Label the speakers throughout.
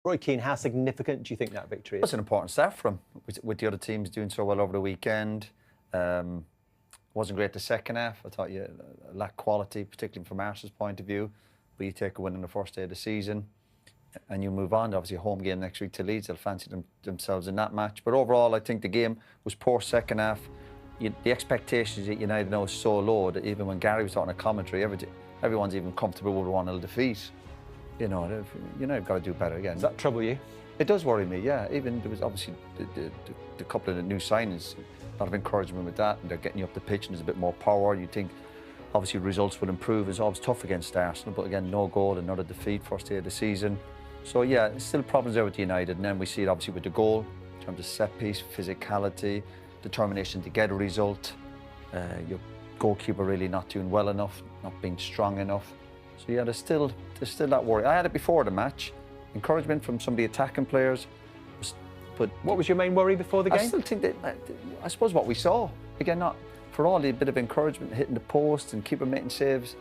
Speaker 1: Roy Keane, how significant do you think that victory is?
Speaker 2: It's an important start for him, with the other teams doing so well over the weekend. Wasn't great the second half. I thought you lacked quality, particularly from Arsenal's point of view. But you take a win on the first day of the season and you move on. Obviously, a home game next week to Leeds. They'll fancy themselves in that match. But overall, I think the game was poor second half. The expectations at United now is so low that even when Gary was talking a commentary, everyone's even comfortable with a 1-0 defeat. You know, United got to do better again.
Speaker 1: Does that trouble you?
Speaker 2: It does worry me, yeah. Even there was obviously the couple of the new signings, a lot of encouragement with that, and they're getting you up the pitch and there's a bit more power. You think obviously results will improve. It's always tough against Arsenal, but again, no goal, another defeat, first day of the season. So yeah, still problems there with United, and then we see it obviously with the goal, in terms of set piece, physicality, determination to get a result. Your goalkeeper really not doing well enough, not being strong enough. So yeah, there's still that worry. I had it before the match. Encouragement from some of the attacking players. But
Speaker 1: what was your main worry before the game?
Speaker 2: I still think that, I suppose what we saw, again, not for all the bit of encouragement, hitting the post and keeper making saves,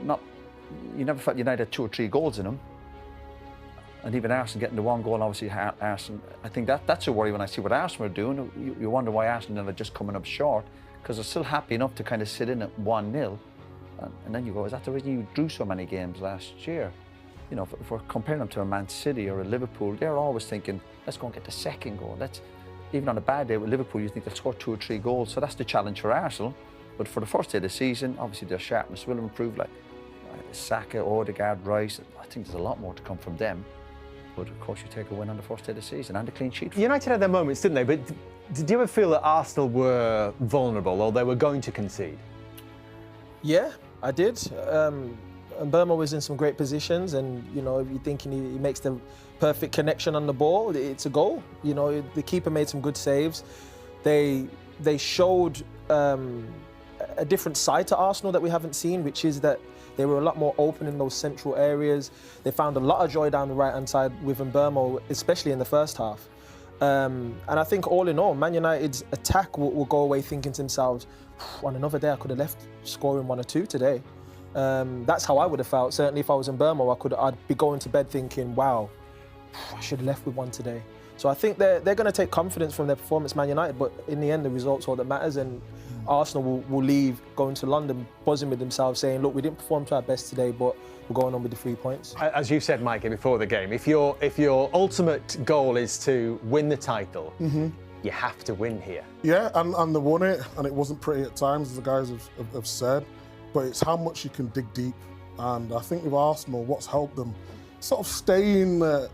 Speaker 2: you never felt United had 2 or 3 goals in them. And even Arsenal getting the 1 goal, obviously Arsenal, I think that's a worry when I see what Arsenal are doing. You wonder why Arsenal are just coming up short, because they're still happy enough to kind of sit in at 1-0. And then you go, is that the reason you drew so many games last year? You know, if we're comparing them to a Man City or a Liverpool, they're always thinking, let's go and get the second goal. Even on a bad day with Liverpool, you think they'll score 2 or 3 goals. So that's the challenge for Arsenal. But for the first day of the season, obviously their sharpness will improve, like Saka, Odegaard, Rice. I think there's a lot more to come from them. But of course, you take a win on the first day of the season and a clean sheet.
Speaker 1: United had their moments, didn't they? But did you ever feel that Arsenal were vulnerable or they were going to concede?
Speaker 3: Yeah, I did. And Burma was in some great positions, and you know, if you're thinking he makes the perfect connection on the ball, it's a goal. You know, the keeper made some good saves. They showed a different side to Arsenal that we haven't seen, which is that they were a lot more open in those central areas. They found a lot of joy down the right-hand side with Mbeumo, especially in the first half. And I think all in all, Man United's attack will go away thinking to themselves, on another day I could have left scoring 1 or 2 today. That's how I would have felt. Certainly if I was in Burma, I'd be going to bed thinking, wow, I should have left with 1 today. So I think they're going to take confidence from their performance, Man United, but in the end, the result's all that matters, and Arsenal will leave going to London buzzing with themselves saying, look, we didn't perform to our best today, but we're going on with the 3 points.
Speaker 1: As you said, Micah, before the game, if your ultimate goal is to win the title, you have to win here.
Speaker 4: Yeah, and they won it, and it wasn't pretty at times, as the guys have said, but it's how much you can dig deep. And I think with Arsenal, what's helped them sort of stay in the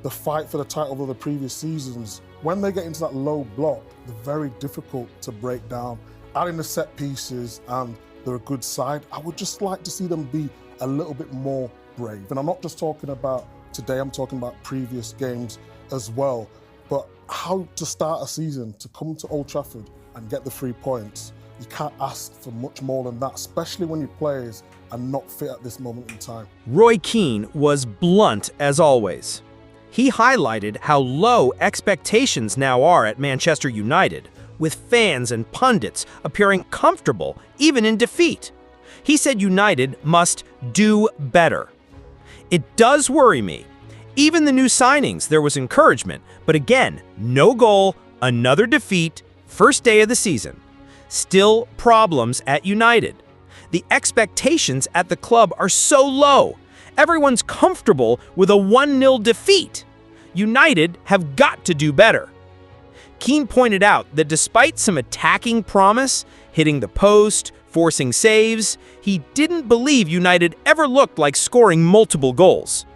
Speaker 4: fight for the title of the previous seasons, when they get into that low block, they're very difficult to break down. Adding the set pieces, and they're a good side. I would just like to see them be a little bit more brave. And I'm not just talking about today, I'm talking about previous games as well. But how to start a season, to come to Old Trafford and get the 3 points, you can't ask for much more than that, especially when your players are not fit at this moment in time.
Speaker 5: Roy Keane was blunt as always. He highlighted how low expectations now are at Manchester United, with fans and pundits appearing comfortable even in defeat. He said United must do better. It does worry me. Even the new signings, there was encouragement, but again, no goal, another defeat, first day of the season. Still problems at United. The expectations at the club are so low. Everyone's comfortable with a 1-0 defeat. United have got to do better. Keane pointed out that despite some attacking promise, hitting the post, forcing saves, he didn't believe United ever looked like scoring multiple goals.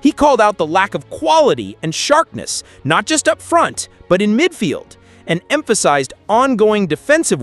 Speaker 5: He called out the lack of quality and sharpness, not just up front, but in midfield, and emphasized ongoing defensive